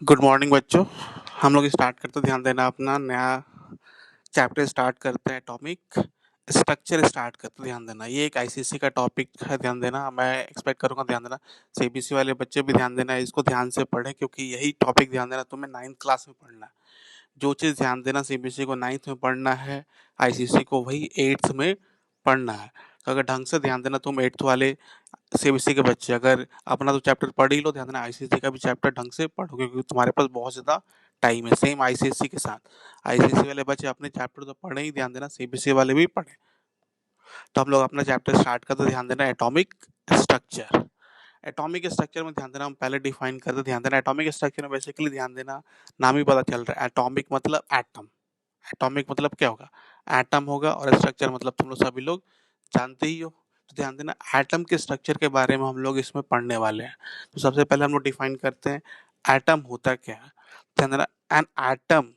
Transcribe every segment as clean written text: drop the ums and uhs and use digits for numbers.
Good morning बच्चों। हम लोग स्टार्ट करते ध्यान देना अपना नया चैप्टर स्टार्ट करते हैं। टॉपिक स्ट्रक्चर स्टार्ट करते ध्यान देना। ये एक आईसीएससी का टॉपिक है, ध्यान देना। मैं एक्सपेक्ट करूंगा ध्यान देना सीबीएसई वाले बच्चे भी ध्यान देना, इसको ध्यान से पढ़ें क्योंकि यही टॉपिक ध्यान देना तुम्हें 9th क्लास में पढ़ना है। जो चीज़ ध्यान देना सीबीएसई को 9th में पढ़ना है, आईसीएससी को वही 8th में पढ़ना है। तो अगर ढंग से ध्यान देना तुम 8th वाले सीबीएसई के बच्चे अगर अपना तो चैप्टर पढ़ ही लो, ध्यान देना आईसीएसई का भी चैप्टर ढंग से पढ़ो क्योंकि तुम्हारे पास बहुत ज़्यादा टाइम है। सेम आईसीएसई के साथ आईसीएसई वाले बच्चे अपने चैप्टर तो पढ़े ही, ध्यान देना सीबीएसई वाले भी पढ़े। तो हम लोग अपना चैप्टर स्टार्ट करते ध्यान देना एटॉमिक स्ट्रक्चर। एटॉमिक स्ट्रक्चर में ध्यान देना हम पहले डिफाइन करते ध्यान देना। एटॉमिक स्ट्रक्चर में बेसिकली ध्यान देना नाम ही पता चल रहा है, एटॉमिक मतलब एटम। एटॉमिक मतलब क्या होगा, एटम होगा, और स्ट्रक्चर मतलब तुम लोग सभी लोग जानते ही हो। तो ध्यान देना एटम के स्ट्रक्चर के बारे में हम लोग इसमें पढ़ने वाले हैं। तो सबसे पहले हम लोग डिफाइन करते हैं एटम होता क्या है। ध्यान देना an atom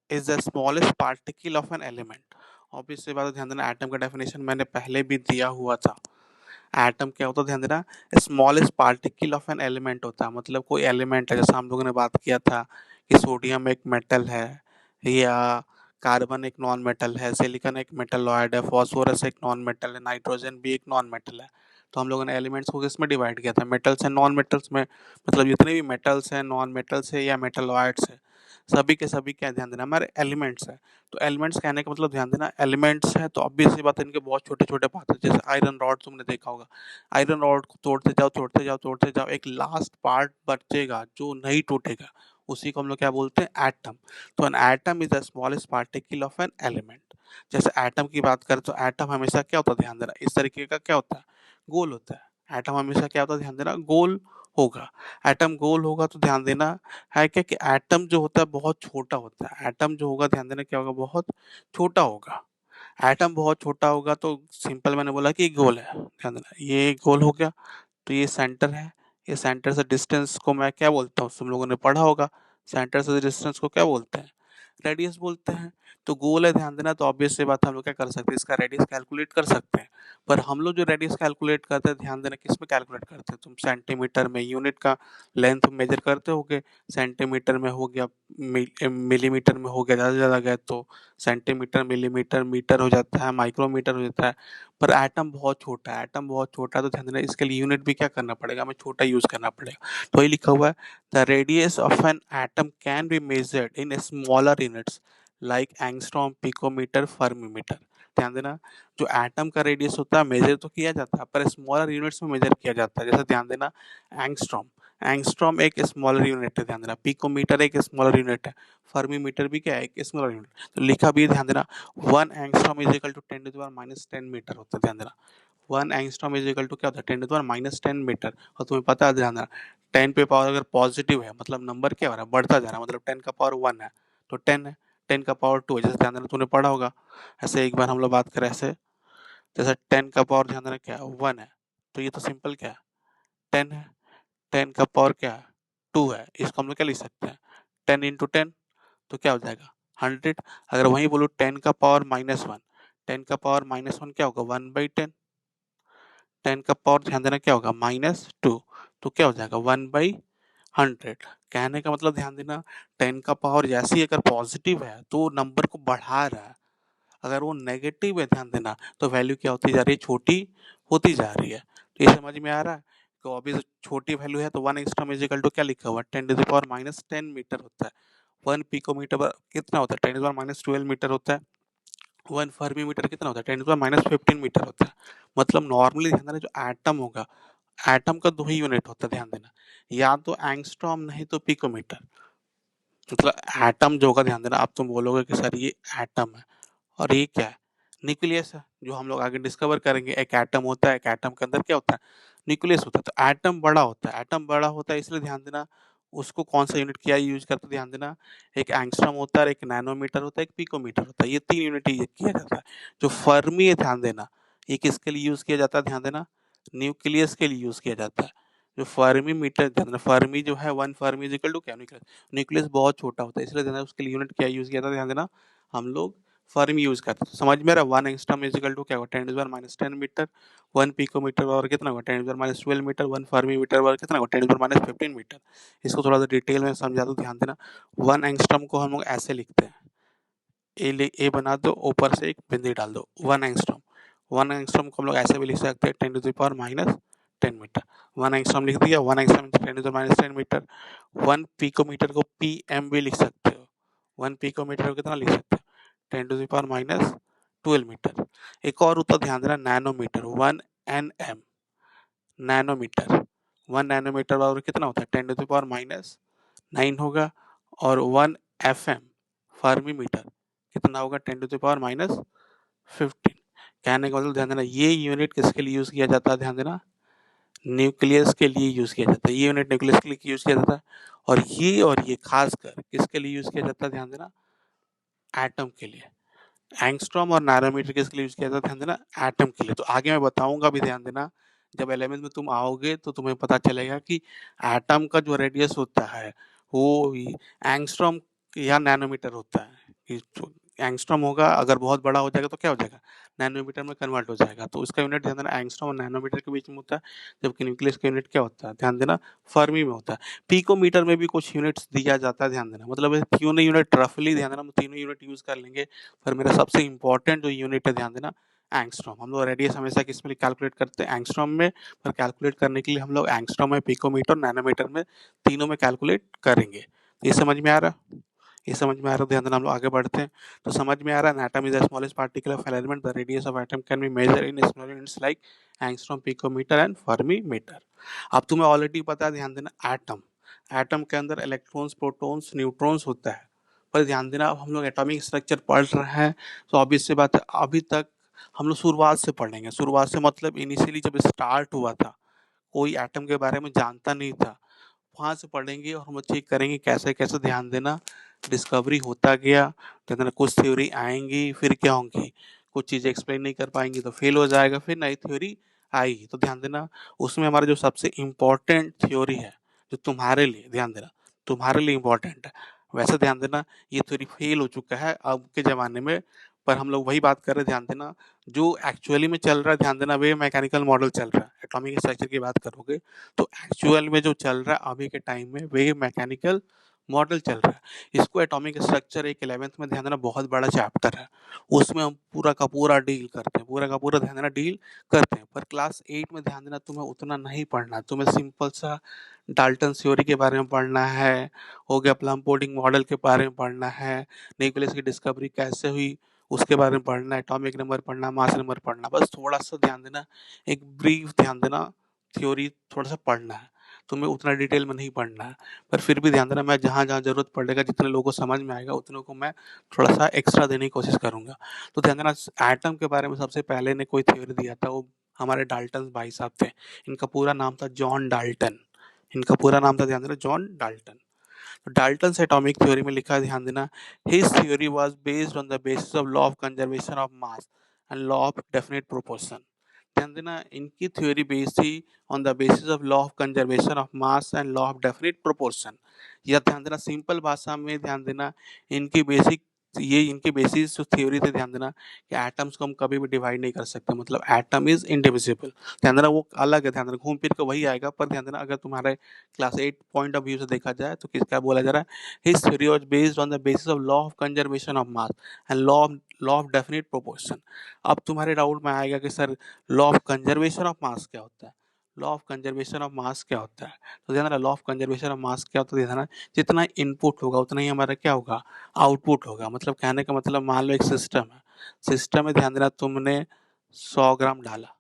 is the smallest particle of an element. Obvious सी बात है, ध्यान देना एटम का डेफिनेशन मैंने पहले भी दिया हुआ था। एटम क्या होता है, ध्यान देना smallest particle of an element होता है। मतलब कोई एलिमेंट है, जैसा हम लोगों ने बात किया था कि सोडियम एक मेटल है, या कार्बन एक नॉन मेटल है, सिलिकॉन एक मेटलॉइड है, फास्फोरस एक नॉन मेटल है, नाइट्रोजन भी एक नॉन मेटल है। तो हम लोगों ने एलिमेंट्स को किसमें डिवाइड किया था, मेटल्स एंड नॉन मेटल्स में। मतलब जितने भी मेटल्स हैं, नॉन मेटल्स है या मेटलॉइड्स है, सभी के सभी क्या ध्यान देना हमारे एलिमेंट्स है। तो एलिमेंट्स कहने का मतलब ध्यान देना एलिमेंट्स है तो ऑब्वियस सी बात है, इनके बहुत छोटे छोटे पार्ट है। जैसे आयरन रॉड तुमने देखा होगा, आयरन रॉड को तोड़ते जाओ तोड़ते जाओ तोड़ते जाओ, एक लास्ट पार्ट बचेगा जो नहीं टूटेगा, उसी को हम लोग क्या बोलते हैं, एटम। तो N atom is the smallest particle of an element. जैसे एटम की बात करें तो एटम हमेशा क्या होता है, ध्यान देना इस तरीके का क्या होता है, गोल होता है। एटम हमेशा क्या होता है, ध्यान देना गोल होगा। एटम गोल होगा तो ध्यान देना है क्या कि एटम जो होता है बहुत छोटा होता है। एटम जो होगा ध्यान देना क्या होगा, बहुत छोटा होगा। एटम बहुत छोटा होगा तो सिंपल मैंने बोला कि गोल है, ध्यान देना ये गोल हो गया। तो ये सेंटर है, ये सेंटर से डिस्टेंस को मैं क्या बोलता हूँ, तुम लोगों ने पढ़ा होगा, सेंटर से डिस्टेंस को क्या बोलते हैं, रेडियस बोलते हैं। तो गोल है ध्यान देना, तो ऑब्वियस सी बात है हम लोग क्या कर सकते हैं, इसका रेडियस कैलकुलेट कर सकते हैं। पर हम लोग जो रेडियस कैलकुलेट करते हैं, ध्यान देना किस में कैलकुलेट करते हैं, तुम सेंटीमीटर में, यूनिट का लेंथ मेजर करते होगे, सेंटीमीटर में हो गया, मिलीमीटर में हो गया, ज़्यादा से ज़्यादा गए तो सेंटीमीटर, मिलीमीटर, मीटर हो जाता है, माइक्रोमीटर हो जाता है। पर एटम बहुत छोटा है, एटम बहुत छोटा है तो ध्यान देना इसके लिए यूनिट भी क्या करना पड़ेगा, हमें छोटा यूज करना पड़ेगा। तो ये लिखा हुआ है the radius of an atom can be measured in smaller units like angstrom, picometre, fermimetre. ध्यान देना जो एटम का रेडियस होता है मेजर तो किया जाता है पर स्मॉलर यूनिट्स में मेजर किया जाता है। जैसे ध्यान देना एंगस्ट्रॉम, एंगस्ट्रॉम एक स्मॉलर यूनिट है, ध्यान देना पिकोमीटर एक स्मॉलर यूनिट है, फर्मीमीटर भी क्या है, एक स्मॉलर यूनिट। तो लिखा भी है, ध्यान देना 1 angstrom is equal to 10⁻⁻10 metre होता है। ध्यान देना 1 एंगस्ट्रॉम इज इक्वल टू क्या होता है, 10⁻⁻10 मीटर। और तुम्हें पता है, ध्यान देना 10 पे पावर अगर पॉजिटिव है मतलब नंबर क्या हो रहा है, बढ़ता जा रहा है, मतलब 10 का पावर 1 है तो 10 है, 10 का पावर 2 है, जैसे ध्यान देना तूने पढ़ा होगा। ऐसे एक बार हम लोग बात करें ऐसे, जैसे 10 का पावर ध्यान देना क्या है, 1 है, तो ये तो सिंपल क्या है, 10 है। 10 का पावर क्या है, 2 है, इसको हम लोग क्या लिख सकते हैं, 10 into 10 तो क्या हो जाएगा, 100। अगर वहीं बोलो 10 का पावर -1, 10 का पावर -1 क्या होगा, 1/10। 10 का पावर ध्यान देना क्या होगा, -2, तो क्या हो जाएगा 1/100। कहने का मतलब ध्यान देना 10 का पावर जैसे ही अगर पॉजिटिव है तो नंबर को बढ़ा रहा है, अगर वो नेगेटिव है ध्यान देना तो वैल्यू क्या होती जा रही है, छोटी होती जा रही है। तो ये समझ में आ रहा है। तो अभी छोटी वैल्यू है तो 1 एंगस्ट्रॉम इज इक्वल टू क्या लिखा हुआ है, 10⁻⁻10 मीटर होता है। 1 पिकोमीटर कितना होता है, 10⁻12 मीटर होता है। 1 फर्मी मीटर कितना होता है, 10⁻15 मीटर होता है। मतलब नॉर्मली ध्यान देना जो एटम होगा, एटम का 2 ही यूनिट होता है, ध्यान देना या तो एंगस्ट्रॉम नहीं तो पिकोमीटर। मतलब एटम जो होगा ध्यान देना, आप तुम बोलोगे कि सर ये एटम है और ये क्या है, न्यूक्लियस है, जो हम लोग आगे डिस्कवर करेंगे। एक एटम होता है, एक एटम के अंदर क्या होता है, न्यूक्लियस होता है। तो एटम बड़ा होता है, एटम बड़ा होता है इसलिए ध्यान देना उसको कौन सा यूनिट क्या यूज करते हैं, ध्यान देना एक एंगस्ट्रॉम होता है, एक नैनोमीटर होता है, एक पिकोमीटर होता है, ये 3 यूनिट किया जाता है। जो फर्मी है ध्यान देना ये किसके लिए यूज किया जाता है, ध्यान देना न्यूक्लियस के लिए यूज किया जाता है। जो फर्मी मीटर ध्यान देना, फर्मी जो है 1 फर्मी इज इक्वल टू क्या, न्यूक्लियस। न्यूक्लियस बहुत छोटा होता है इसलिए ध्यान देना उसके लिए यूनिट क्या यूज किया था, ध्यान देना हम लोग फर्मी यूज करते हैं। समझ में आ रहा है? 1 एंगस्ट्रॉम इजिकल टू क्या होगा, 10⁻10 मीटर। 1 पिकोमीटर और कितना होगा, 10⁻12 मीटर। 1 फर्मी मीटर और कितना होगा, 10⁻15 मीटर। इसको थोड़ा सा डिटेल में समझा दो, ध्यान देना। 1 एंगस्ट्रॉम को हम लोग ऐसे लिखते हैं, ए बना दो, ऊपर से एक बिंदी डाल दो, 1 एंगस्ट्रॉम। 1 एंगस्ट्रॉम को हम लोग ऐसे भी लिख सकते हैं, 10⁻10 मीटर। 1 एंगस्ट्रॉम लिख दिया, 1 एंगस्ट्रॉम 10⁻10 मीटर। 1 पिकोमीटर को पीएम भी लिख सकते हो। 1 पिकोमीटर को कितना लिख सकते हो, 10⁻12 मीटर। एक और होता, ध्यान देना, नैनोमीटर, 1 एनएम, नैनोमीटर। 1 नैनोमीटर और कितना होता है, 10⁻9 होगा। और 1 एफएम, फर्मी मीटर, कितना होगा, 10⁻15। कहने का मतलब, ध्यान देना, ये यूनिट किसके लिए यूज किया जाता है, ध्यान देना, न्यूक्लियस के लिए यूज किया जाता है। ये यूनिट न्यूक्लियस के लिए यूज किया जाता है। और ये खासकर किसके लिए यूज किया जाता है, ध्यान देना, एटम के लिए। एंगस्ट्रॉम और नैनोमीटर किसके लिए यूज किया जाता है, ध्यान देना, एटम के लिए। तो आगे मैं बताऊंगा भी, ध्यान देना। जब 11th में तुम आओगे तो तुम्हें पता चलेगा कि एटम का जो रेडियस होता है वो एंगस्ट्रॉम या नैनोमीटर होता है। कि जो एंगस्ट्रॉम होगा, अगर बहुत बड़ा हो जाएगा तो क्या हो जाएगा, नैनोमीटर में कन्वर्ट हो जाएगा। तो उसका यूनिट ध्यान देना, एंगस्ट्रॉम और नैनोमीटर के बीच में होता है। जबकि न्यूक्लियस का यूनिट क्या होता है, ध्यान देना, फर्मी में होता है। पिकोमीटर में भी कुछ यूनिट्स दिया जाता है, ध्यान देना। मतलब तीनों यूनिट रफली, ध्यान देना, हम तीनों यूनिट यूज कर लेंगे। पर मेरा सबसे इंपॉर्टेंट जो यूनिट है, ध्यान देना, एंगस्ट्रॉम। हम लोग रेडियस हमेशा किस में कैलकुलेट करते हैं, एंगस्ट्रॉम में। पर कैलकुलेट करने के लिए हम लोग एंगस्ट्रॉम में, पिकोमीटर, नैनोमीटर में, तीनों में कैलकुलेट करेंगे। ये समझ में आ रहा है? ये समझ में आ रहा है? ध्यान देना, हम लोग आगे बढ़ते हैं। तो समझ में आ रहा है, atom is the smallest particle of element. The radius of atom can be measure in small units like angstrom, picometre and fermimetre. अब तुम्हें ऑलरेडी पता है, ध्यान देना, एटम, एटम के अंदर इलेक्ट्रॉन्स, प्रोटॉन्स, न्यूट्रॉन्स होता है। पर ध्यान देना, अब हम लोग एटॉमिक स्ट्रक्चर पढ़ रहे हैं, तो ऑब्वियस सी बात है, अभी तक हम लोग शुरुआत से पढ़ेंगे। शुरुआत से मतलब इनिशियली जब स्टार्ट हुआ था, कोई एटम के बारे में जानता नहीं था, वहाँ से पढ़ेंगे और हम चेक करेंगे कैसे कैसे, ध्यान देना, डिस्कवरी होता गया। ध्यान देना, कुछ थ्योरी आएंगी, फिर क्या होंगी, कुछ चीज़ें एक्सप्लेन नहीं कर पाएंगी तो फेल हो जाएगा, फिर नई थ्योरी आएगी। तो ध्यान देना, उसमें हमारा जो सबसे इम्पोर्टेंट थ्योरी है, जो तुम्हारे लिए, ध्यान देना, तुम्हारे लिए इम्पोर्टेंट है, वैसे ध्यान देना, ये थ्योरी फेल हो चुका है अब के ज़माने में। पर हम लोग वही बात कर रहे हैं, ध्यान देना, जो एक्चुअली में चल रहा है, ध्यान देना, वे मैकेनिकल मॉडल चल रहा है। एटॉमिक स्ट्रक्चर की बात करोगे तो एक्चुअल में जो चल रहा है अभी के टाइम में, वे मैकेनिकल मॉडल चल रहा है। इसको एटॉमिक स्ट्रक्चर एक 11th में, ध्यान देना, बहुत बड़ा चैप्टर है। उसमें हम पूरा का पूरा डील करते हैं, पूरा का पूरा, ध्यान देना, डील करते हैं। पर क्लास 8 में, ध्यान देना, तुम्हें उतना नहीं पढ़ना। तुम्हें सिंपल सा डाल्टन थ्योरी के बारे में पढ़ना है, हो गया प्लम पुडिंग मॉडल के बारे में पढ़ना है, न्यूक्लियस की डिस्कवरी कैसे हुई उसके बारे में पढ़ना है, एटॉमिक नंबर पढ़ना, मास नंबर पढ़ना। बस थोड़ा सा ध्यान देना, एक ब्रीफ, ध्यान देना, थ्योरी थोड़ा सा पढ़ना है। तुम्हें उतना डिटेल में नहीं पढ़ना है। पर फिर भी ध्यान देना, मैं जहाँ जहाँ जरूरत पड़ेगा, जितने लोगों को समझ में आएगा, उतनों को मैं थोड़ा सा एक्स्ट्रा देने की कोशिश करूंगा। तो ध्यान देना, एटम के बारे में सबसे पहले ने कोई थ्योरी दिया था, वो हमारे डाल्टन भाई साहब थे। इनका पूरा नाम था जॉन डाल्टन। इनका पूरा नाम था, ध्यान देना, जॉन डाल्टन। तो डाल्टन एटॉमिक थ्योरी में लिखा है, ध्यान देना, his theory was based on the basis of law of conservation of mass and law of definite proportion. ध्यान देना, इनकी थ्योरी बेस्ड थी on the basis of law of conservation of mass and law of definite proportion. या ध्यान देना, simple भाषा में, ध्यान देना, इनकी बेसिक, ये इनके बेसिस जो थ्योरी थे, ध्यान देना, कि एटम्स को हम कभी भी डिवाइड नहीं कर सकते, मतलब एटम इज इंडिविजिबल। ध्यान देना, वो अलग है, ध्यान देना, घूम फिर के वही आएगा। पर ध्यान देना, अगर तुम्हारे क्लास 8 पॉइंट ऑफ व्यू से देखा जाए तो किसका बोला जा रहा है, his theory was based on the basis of law of conservation of mass and law of definite proportion. अब तुम्हारे डाउट में आएगा कि sir, law of conservation of mass क्या होता है, law of conservation of mass क्या होता है। तो ध्यान रहा, law of conservation of mass क्या होता है, ध्यान रहा, जितना इनपुट होगा उतना ही हमारा क्या होगा, आउटपुट होगा। मतलब कहने का मतलब, मान लो एक सिस्टम है, सिस्टम में, ध्यान देना, तुमने 100 ग्राम डाला,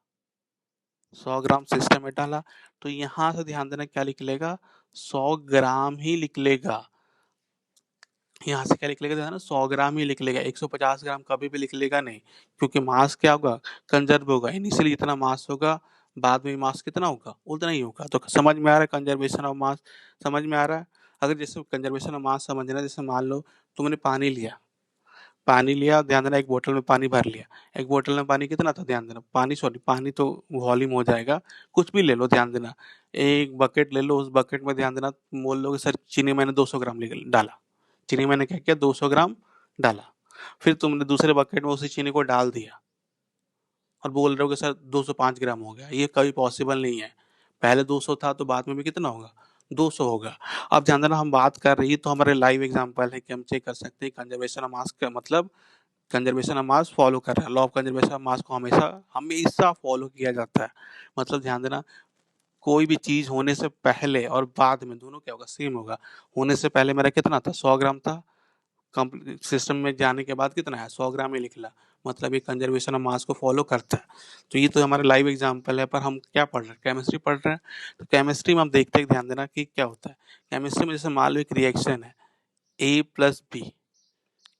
100 ग्राम सिस्टम में डाला, तो यहाँ से ध्यान देना क्या लिख लेगा, 100 ग्राम ही लिख लेगा। यहाँ से क्या लिख लेगा, ध्यान, 100 ग्राम ही लिख लेगा, 150 ग्राम कभी भी लिख लेगा नहीं। क्योंकि मास क्या होगा, कंजर्व होगा। इनिशियली जितना मास होगा, बाद में मास कितना होगा, उतना ही होगा। तो समझ में आ रहा है कंजर्वेशन ऑफ मास, समझ में आ रहा है। अगर जैसे कंजर्वेशन ऑफ मास समझना, जैसे मान लो तुमने पानी लिया, पानी लिया, ध्यान देना, एक बोतल में पानी भर लिया। एक बोतल में पानी कितना था, ध्यान देना, पानी, सॉरी, पानी तो वॉल्यूम हो जाएगा, कुछ भी ले लो, ध्यान देना, एक बकेट ले लो, उस बकेट में, ध्यान देना, बोल लो कि सर चीनी मैंने 200 ग्राम डाला। चीनी मैंने क्या किया, 200 ग्राम डाला। फिर तुमने दूसरे बकेट में उसी चीनी को डाल दिया और बोल रहे हो कि सर 205 ग्राम हो गया। ये कभी पॉसिबल नहीं है। पहले 200 था तो बाद में भी कितना होगा? 200 होगा। अब ध्यान देना, हम बात कर रही है तो हमारे लाइव एग्जांपल है कि हम चेक कर सकते हैं कंजर्वेशन ऑफ मास का मतलब कंजर्वेशन ऑफ मास फॉलो कर रहा है। Law of conservation of mass को हमेशा हमेशा फॉलो किया जाता है। मतलब ध्यान देना, कोई भी चीज होने से पहले और बाद में दोनों क्या होगा? सेम होगा। होने से पहले मेरा कितना था? 100 ग्राम था। सिस्टम में जाने के बाद कितना है? 100 ग्राम ही निकला। मतलब ये कंजर्वेशन ऑफ मास को फॉलो करता है। तो ये तो हमारे लाइव एग्जांपल है, पर हम क्या पढ़ रहे हैं? केमिस्ट्री पढ़ रहे हैं। तो केमिस्ट्री में हम देखते हैं, ध्यान देना कि क्या होता है केमिस्ट्री में। जैसे मान लो एक रिएक्शन है ए प्लस बी,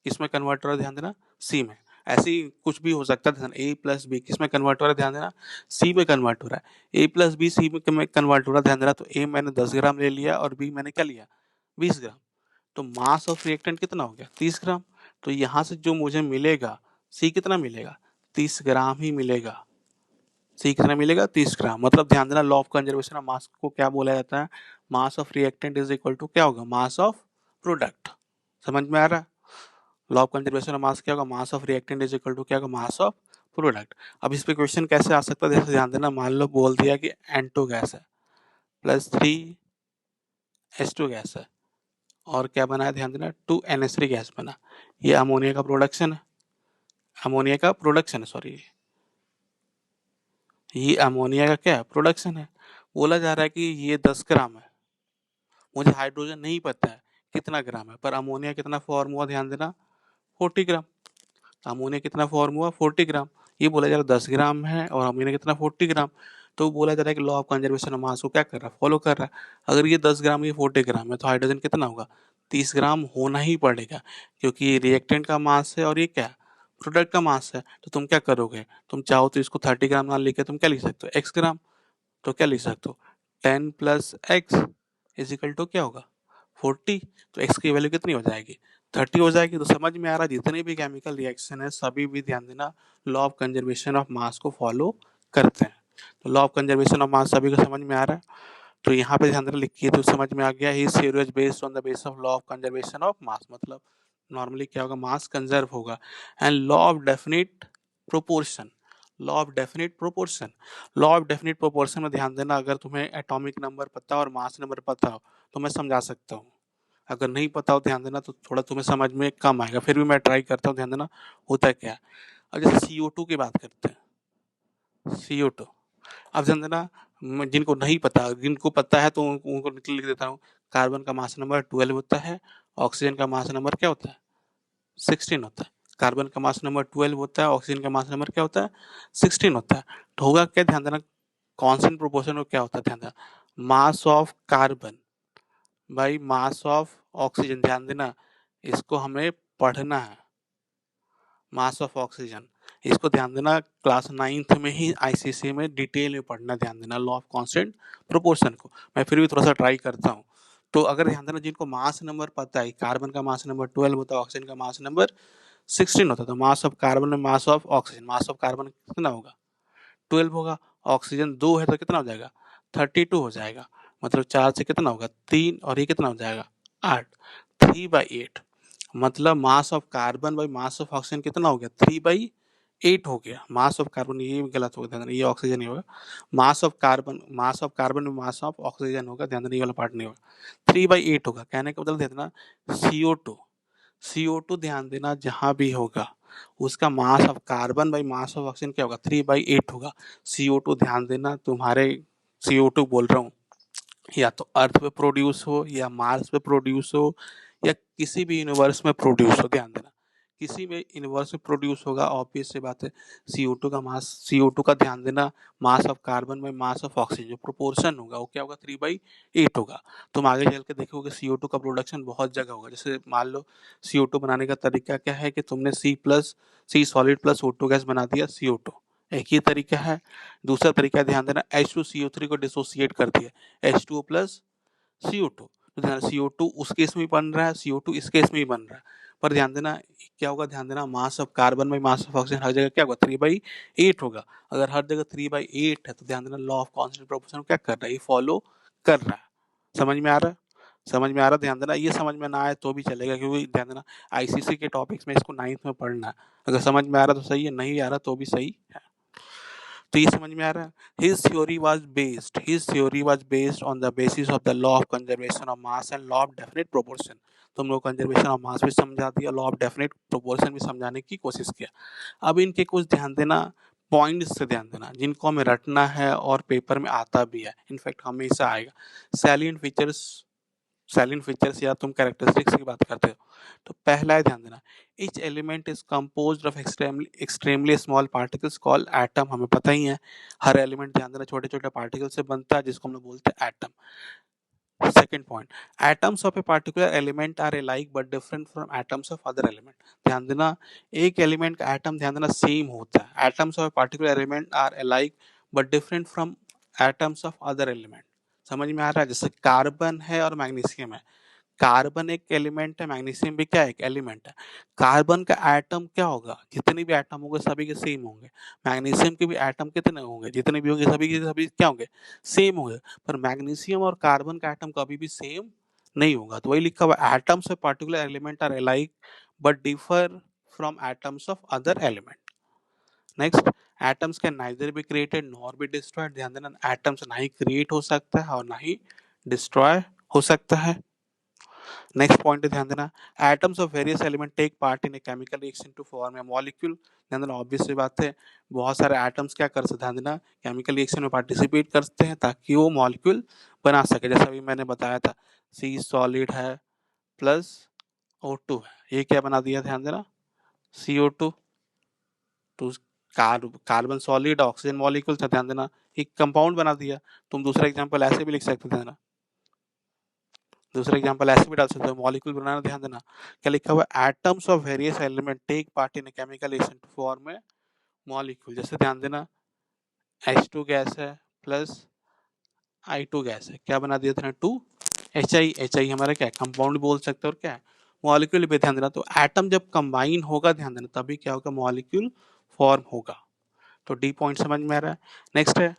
किसमें कन्वर्ट हो रहा है? ध्यान देना, सी में। ऐसे ही कुछ भी हो सकता है। ध्यान, ए प्लस बी किसमें कन्वर्ट हो रहा है? ध्यान देना, सी में कन्वर्ट हो रहा है। ए प्लस बी सी में कन्वर्ट हो रहा है। ध्यान देना, तो ए मैंने 10 ग्राम ले लिया और बी मैंने क्या लिया? 20 ग्राम। तो मास ऑफ रिएक्टेंट कितना हो गया? 30 ग्राम। तो यहाँ से जो मुझे मिलेगा, सी कितना मिलेगा? 30 ग्राम ही मिलेगा। सी कितना मिलेगा? 30 ग्राम। मतलब ध्यान देना, law of conservation of mass को क्या बोला जाता है? Mass of reactant is equal to क्या होगा? Mass of product. समझ में आ रहा है? Law of conservation of mass क्या होगा? Mass of reactant is equal to क्या होगा? Mass of product. अब इस पे क्वेश्चन कैसे आ सकता है? जैसे ध्यान देना, मान लो बोल दिया कि N2 गैस है प्लस 3H2 गैस है और क्या बना है? ध्यान देना, 2NH3 गैस बना। ये अमोनिया का प्रोडक्शन है। अमोनिया का प्रोडक्शन है, सॉरी, ये अमोनिया का क्या है? प्रोडक्शन है। बोला जा रहा है कि ये 10 ग्राम है। मुझे हाइड्रोजन नहीं पता है कितना ग्राम है, पर अमोनिया कितना फॉर्म हुआ? ध्यान देना, 40 ग्राम। अमोनिया कितना फॉर्म हुआ? 40 ग्राम। ये बोला जा रहा है 10 ग्राम है और अमोनिया कितना? 40 ग्राम। तो बोला जा रहा है कि law of conservation of mass को क्या कर रहा है? फॉलो कर रहा है। अगर ये 10 ग्राम, ये 40 ग्राम है, तो हाइड्रोजन कितना होगा? 30 ग्राम होना ही पड़ेगा, क्योंकि ये रिएक्टेंट का मास है और ये क्या है? प्रोडक्ट का मास है। तो तुम क्या करोगे? तुम चाहो तो इसको 30 ग्राम ना लिख के तुम क्या लिख सकते हो? X gram. तो क्या लिख सकते हो? 10 plus x is equal to क्या होगा? 40। तो एक्स की वैल्यू कितनी हो जाएगी? 30 हो जाएगी। तो समझ में आ रहा है, जितने भी केमिकल रिएक्शन है सभी भी, ध्यान देना, law of conservation of mass को फॉलो करते हैं। तो लॉ ऑफ कंजर्वेशन ऑफ मास सभी को समझ में आ रहा है। तो यहाँ पे ध्यान देना, लिखिए तो समझ में आ गया। He theory is based on the base of law of conservation of mass. मतलब नॉर्मली क्या होगा? मास कंजर्व होगा। And law of definite proportion. Law of definite proportion. Law of definite proportion में ध्यान देना, अगर तुम्हें एटॉमिक नंबर पता हो और मास नंबर पता हो तो मैं समझा सकता हूँ। अगर नहीं पता हो, ध्यान देना, तो थोड़ा तुम्हें समझ में कम आएगा। फिर भी मैं ट्राई करता हूँ। ध्यान देना, होता क्या है। अब जैसे CO2 की बात करते हैं, CO2। अब ध्यान देना, जिनको नहीं पता, जिनको पता है तो उनको लिख देता हूँ। कार्बन का मास नंबर 12 होता है। ऑक्सीजन का मास नंबर क्या होता है? 16 होता है। कार्बन का मास नंबर 12 होता है, ऑक्सीजन का मास नंबर क्या होता है? 16 होता है। तो होगा क्या? ध्यान देना, कांस्टेंट प्रोपोर्शन में क्या होता है? ध्यान देना, mass of carbon by mass of oxygen. ध्यान देना, इसको हमें पढ़ना है, मास ऑफ ऑक्सीजन। इसको ध्यान देना, क्लास 9th में ही आईसीसी में डिटेल में पढ़ना। ध्यान देना लॉ ऑफ कांस्टेंट प्रोपोर्शन को। मैं फिर भी थोड़ा सा ट्राई करता हूँ। तो अगर ध्यान देना, जिनको मास नंबर पता है, कार्बन का मास नंबर 12 होता है, ऑक्सीजन का मास नंबर 16 होता है, तो मास ऑफ कार्बन में मास of oxygen, mass of carbon कितना होगा? 12 होगा। ऑक्सीजन 2 है तो कितना हो जाएगा? 32 हो जाएगा। मतलब 4 से कितना होगा? 3, और ये कितना हो जाएगा? 8। 3/8। मतलब मास of carbon by mass of oxygen कितना हो गया? 3/8 हो गया। मास ऑफ कार्बन, ये गलत हो गया, ध्यान देना, ये ऑक्सीजन ही होगा। मास ऑफ कार्बन में मास ऑफ ऑक्सीजन होगा, ध्यान देना, ये वाला पार्ट नहीं होगा। 3/8 होगा। कहने का मतलब देना, CO2, CO2 ध्यान देना, जहां भी होगा उसका मास of carbon by mass of oxygen क्या होगा? 3/8 होगा। CO2 ध्यान देना, तुम्हारे CO2 बोल रहा हूँ, या तो अर्थ पे प्रोड्यूस हो या मार्स पे प्रोड्यूस हो या किसी भी यूनिवर्स में प्रोड्यूस हो, ध्यान देना, किसी भी यूनिवर्स में प्रोड्यूस होगा। ऑब्वियस सी बात है, CO2 का ध्यान देना, mass of carbon by mass of oxygen जो प्रोपोर्शन होगा वो क्या होगा? 3/8 होगा। तुम आगे चल के देखोगे CO2 का प्रोडक्शन बहुत जगह होगा। जैसे मान लो, CO2 बनाने का तरीका क्या है कि तुमने सी सॉलिड प्लस O2 गैस बना दिया CO2, एक ही तरीका है। दूसरा तरीका ध्यान देना, H2CO3 को डिसोसिएट कर दिया, H2O प्लस CO2। तो ध्यान, CO2 उस केस में भी बन रहा है, CO2 इस केस में भी बन रहा है। पर ध्यान देना क्या होगा? ध्यान देना, mass of carbon by mass of oxygen हर जगह क्या होगा? 3/8 होगा। अगर हर जगह 3/8 है तो ध्यान देना, लॉ ऑफ कांस्टेंट प्रोपोर्शन क्या कर रहा है? ये फॉलो कर रहा है। समझ में आ रहा है? समझ में आ रहा है? ध्यान देना, ये समझ में ना आए तो भी चलेगा, क्योंकि ध्यान देना आईसीसी के टॉपिक्स में इसको 9th में पढ़ना है। अगर समझ में आ रहा है तो सही है, नहीं आ रहा तो भी सही है। तो ये समझ में आ रहा है? His theory was based on the basis of the law of conservation of mass and law of definite proportion। तुम लोग कंजर्वेशन ऑफ मास भी समझा दिया, लॉ ऑफ डेफिनेट प्रोपोर्शन भी समझाने की कोशिश किया। अब इनके कुछ ध्यान देना पॉइंट्स से ध्यान देना, जिनको हमें रटना है और पेपर में आता भी है, इनफैक्ट हमेशा आएगा। सैलिएंट फीचर्स, साइलेंट फीचर्स या तुम कैरेक्टरिस्टिक्स की बात करते हो, तो पहला है ध्यान देना, each element is composed of extremely small particles called atom. हमें पता ही है हर एलिमेंट ध्यान देना छोटे छोटे पार्टिकल से बनता है, जिसको हम लोग बोलते हैं atom. Second point, atoms of a particular element are alike but different from atoms of other element. ध्यान देना एक एलिमेंट का एटम ध्यान देना सेम होता है, atoms of a particular element are alike but different from atoms of other element. समझ में आ रहा है? जैसे कार्बन है और मैग्नीशियम है, कार्बन एक एलिमेंट है, मैग्नीशियम भी क्या है, एक एलिमेंट है। कार्बन का एटम क्या होगा, जितने भी एटम होंगे सभी के सेम होंगे। मैग्नीशियम के भी एटम कितने होंगे, जितने भी होंगे सभी के सभी क्या होंगे, सेम होंगे। पर मैग्नीशियम और कार्बन का एटम कभी भी सेम नहीं होगा। तो वही लिखा हुआ, atoms of particular element are alike but differ from atoms of other element. Next, atoms can neither be created nor be destroyed. ध्यान देना, एटम्स ना ही क्रिएट हो सकता है और ना ही डिस्ट्रॉय हो सकता है। नेक्स्ट पॉइंट ध्यान देना, atoms of various element take part in a chemical reaction to form a molecule. ध्यान देना, ऑब्वियस सी बात है, बहुत सारे एटम्स क्या कर सकते, ध्यान देना केमिकल रिएक्शन में पार्टिसिपेट करते हैं ताकि वो मॉलिक्यूल बना सके। जैसा अभी मैंने बताया था, सी सॉलिड है प्लस O2 है, ये क्या बना दिया, ध्यान देना CO2। तो कार्बन सॉलिड, ऑक्सीजन मॉलिक्यूल था, ध्यान देना एक कंपाउंड बना दिया। तुम दूसरा एग्जांपल ऐसे भी लिख सकते थे, ध्यान, दूसरा एग्जांपल ऐसे भी डाल सकते हो, मॉलिक्यूल बनाना। ध्यान देना क्या लिखा हुआ, atoms of various element take part in chemical reaction to form a molecule. जैसे ध्यान देना H2 गैस है प्लस I2 गैस है, क्या बना दिया था, 2 HI। HI हमारा क्या है, कंपाउंड बोल सकते हो, और क्या है, मॉलिक्यूल पे ध्यान देना। तो एटम जब कंबाइन होगा, ध्यान देना, तभी क्या होगा, मॉलिक्यूल फॉर्म होगा। तो डी पॉइंट समझ में आ रहा है? नेक्स्ट है,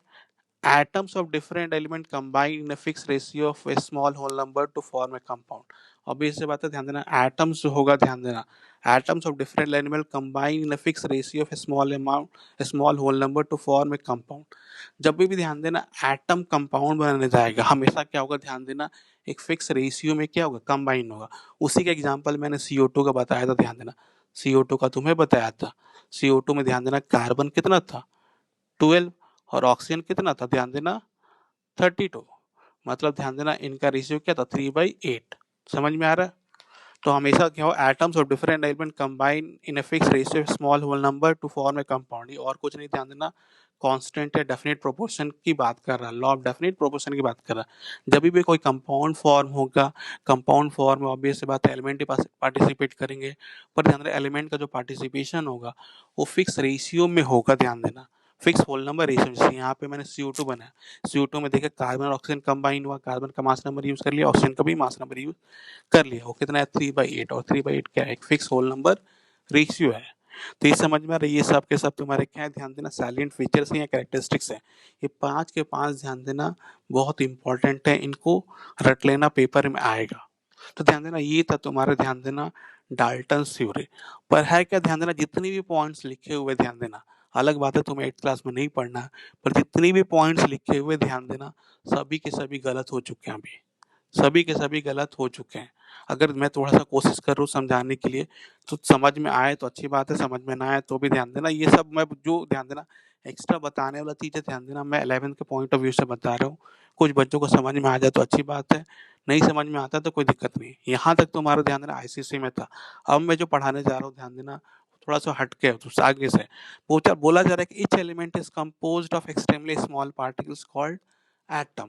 atoms of different element combine in a fixed ratio of a small whole number to form a compound। obvious से बात है, ध्यान देना atoms जो होगा, ध्यान देना atoms of different element combine in a fixed ratio of a small whole number to form a compound। जब भी ध्यान देना एटम कंपाउंड बनाने जाएगा, हमेशा क्या होगा, ध्यान देना एक फिक्स रेशियो में क्या होगा, कंबाइन होगा। उसी का एग्जांपल मैंने CO2 का बताया था, ध्यान देना CO2 का तुम्हें बताया था। CO2 में ध्यान देना कार्बन कितना था, 12, और ऑक्सीजन कितना था, ध्यान देना 32। मतलब ध्यान देना इनका रेशियो क्या था, 3/8। समझ में आ रहा है? तो हमेशा क्या हो, atoms of different element combine in a fix ratio small whole number to form a compound. ये और कुछ नहीं, ध्यान देना कांस्टेंट है, डेफिनेट प्रोपोर्शन की बात कर रहा है, लॉ ऑफ डेफिनेट प्रोपोर्शन की बात कर रहा है। जब भी कोई कंपाउंड फॉर्म होगा, कंपाउंड फॉर्म में ऑब्वियस सी बात है एलिमेंट ही पार्टिसिपेट करेंगे, पर ध्यान देना एलिमेंट का जो पार्टिसिपेशन होगा वो फिक्स रेशियो में होगा। ध्यान देना फिक्स होल नंबर रेशियो, जैसे यहाँ पे मैंने CO2 बनाया, CO2 में देखा कार्बन और ऑक्सीजन कंबाइन हुआ, कार्बन का मास नंबर यूज कर लिया, ऑक्सीजन का भी मास नंबर यूज कर लिया, वो कितना है, 3/8। और 3/8 क्या है, एक फिक्स होल नंबर रेशियो है। तो ये समझ में आ रहा है, ये सब के सब तुम्हारे क्या है, ध्यान देना सैलिएंट फीचर्स हैं या कैरेक्टरिस्टिक्स हैं। ये 5 के 5 ध्यान देना बहुत इंपॉर्टेंट है, इनको रट लेना, पेपर में आएगा। तो ध्यान देना ये था तुम्हारा, ध्यान देना डाल्टन थ्योरी। पर है क्या, ध्यान देना जितने भी पॉइंट्स लिखे हुए, ध्यान देना अलग बात है तुम्हें 8th क्लास में नहीं पढ़ना, पर जितने भी पॉइंट्स लिखे हुए, ध्यान देना सभी के सभी गलत हो चुके हैं अभी, सभी के सभी गलत हो चुके हैं। अगर मैं थोड़ा सा कोशिश कर रहा हूँ समझाने के लिए, तो समझ में आए तो अच्छी बात है, समझ में ना आए तो भी ध्यान देना, ये सब मैं जो ध्यान देना एक्स्ट्रा बताने वाला चीज़ है, ध्यान देना मैं 11th के पॉइंट ऑफ व्यू से बता रहा हूँ। कुछ बच्चों को समझ में आ जाए तो अच्छी बात है, नहीं समझ में आता तो कोई दिक्कत नहीं। यहाँ तक तुम्हारा ध्यान देना आईसीसी में था। अब मैं जो पढ़ाने जा रहा हूँ, ध्यान देना थोड़ा सा हट के तो आगे से बोला जा रहा है कि each element is composed of extremely small particles called atom.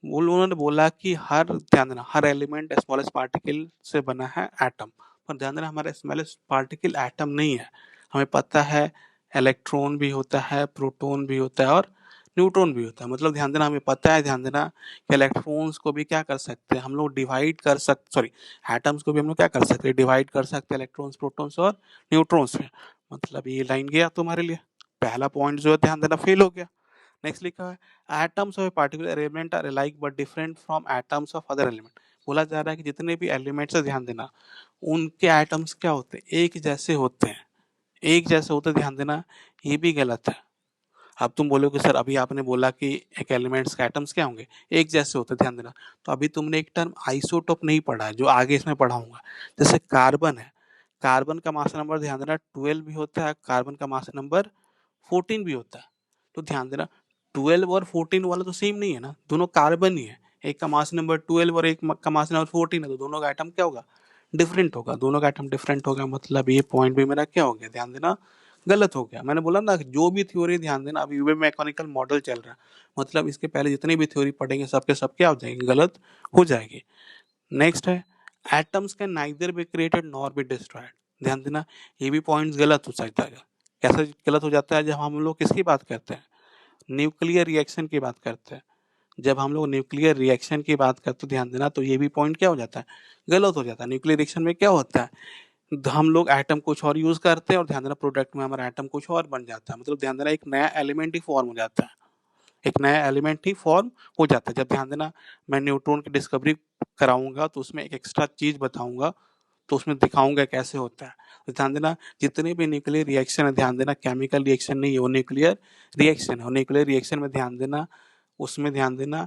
उन्होंने बोला कि हर ध्यान देना हर एलिमेंट स्मॉलेस्ट पार्टिकल से बना है एटम। पर ध्यान देना हमारा स्मॉलेस्ट पार्टिकल एटम नहीं है। हमें पता है इलेक्ट्रॉन भी होता है, प्रोटॉन भी होता है और न्यूट्रॉन भी होता है। मतलब ध्यान देना हमें पता है, ध्यान देना कि इलेक्ट्रॉन्स को भी क्या कर सकते हैं हम लोग, डिवाइड कर सकते, सॉरी एटम्स को भी हम लोग क्या कर सकते हैं, डिवाइड कर सकते हैं इलेक्ट्रॉन्स, प्रोटॉन्स और न्यूट्रॉन्स में। मतलब ये लाइन गया तुम्हारे लिए, पहला पॉइंट जो है ध्यान देना फेल हो गया। नेक्स्ट लिखा है atoms of a particular element are alike but different from atoms of other element. बोला जा रहा है कि जितने भी एलिमेंट्स है ध्यान देना, उनके एटम्स क्या होते हैं, एक जैसे होते हैं, एक जैसे होते हैं, ध्यान देना, ये भी गलत है। अब तुम बोलोगे सर अभी आपने बोला कि एक एलिमेंट्स के एटम्स क्या होंगे, एक जैसे होते हैं, ध्यान देना। तो अभी तुमने एक टर्म आइसोटोप नहीं पढ़ा है, जो आगे इसमें पढ़ाऊंगा। जैसे कार्बन है, कार्बन का मास नंबर ध्यान देना 12 भी होता है, कार्बन का मास नंबर 14 भी होता है। तो ध्यान देना 12 और 14 वाला तो सेम नहीं है ना, दोनों कार्बन ही है। एक का मास नंबर 12 और एक का मास नंबर 14 है, तो दोनों का एटम क्या होगा, डिफरेंट होगा। दोनों का एटम डिफरेंट होगा, मतलब ये पॉइंट भी मेरा क्या हो गया, ध्यान देना, गलत हो गया। मैंने बोला ना जो भी थ्योरी, ध्यान देना, अभी वेव मैकेनिकल मॉडल चल रहा है, मतलब इसके पहले जितनी भी थ्योरी पढ़ेंगे सबके सब क्या हो जाएंगे, गलत हो जाएगी। नेक्स्ट है atoms can neither be created nor be destroyed. ध्यान देना, ये भी पॉइंट गलत हो सकता है। कैसे गलत हो जाता है, जब हम लोग किसकी बात करते हैं, न्यूक्लियर रिएक्शन की बात करते हैं। जब हम लोग न्यूक्लियर रिएक्शन की बात करते हैं, ध्यान देना, तो ये भी पॉइंट क्या हो जाता है, गलत हो जाता है। न्यूक्लियर रिएक्शन में क्या होता है, हम लोग एटम कुछ और यूज करते हैं और ध्यान देना प्रोडक्ट में हमारा एटम कुछ और बन जाता है, मतलब ध्यान देना एक नया एलिमेंट ही फॉर्म हो जाता है, एक नया एलिमेंट ही फॉर्म हो जाता है। जब ध्यान देना मैं न्यूट्रॉन की डिस्कवरी कराऊंगा तो उसमें एक एक्स्ट्रा चीज बताऊंगा, तो उसमें दिखाऊंगा कैसे होता है। तो ध्यान देना जितने भी न्यूक्लियर रिएक्शन है, ध्यान देना केमिकल रिएक्शन नहीं है, वो न्यूक्लियर रिएक्शन है। और न्यूक्लियर रिएक्शन में ध्यान देना, उसमें ध्यान देना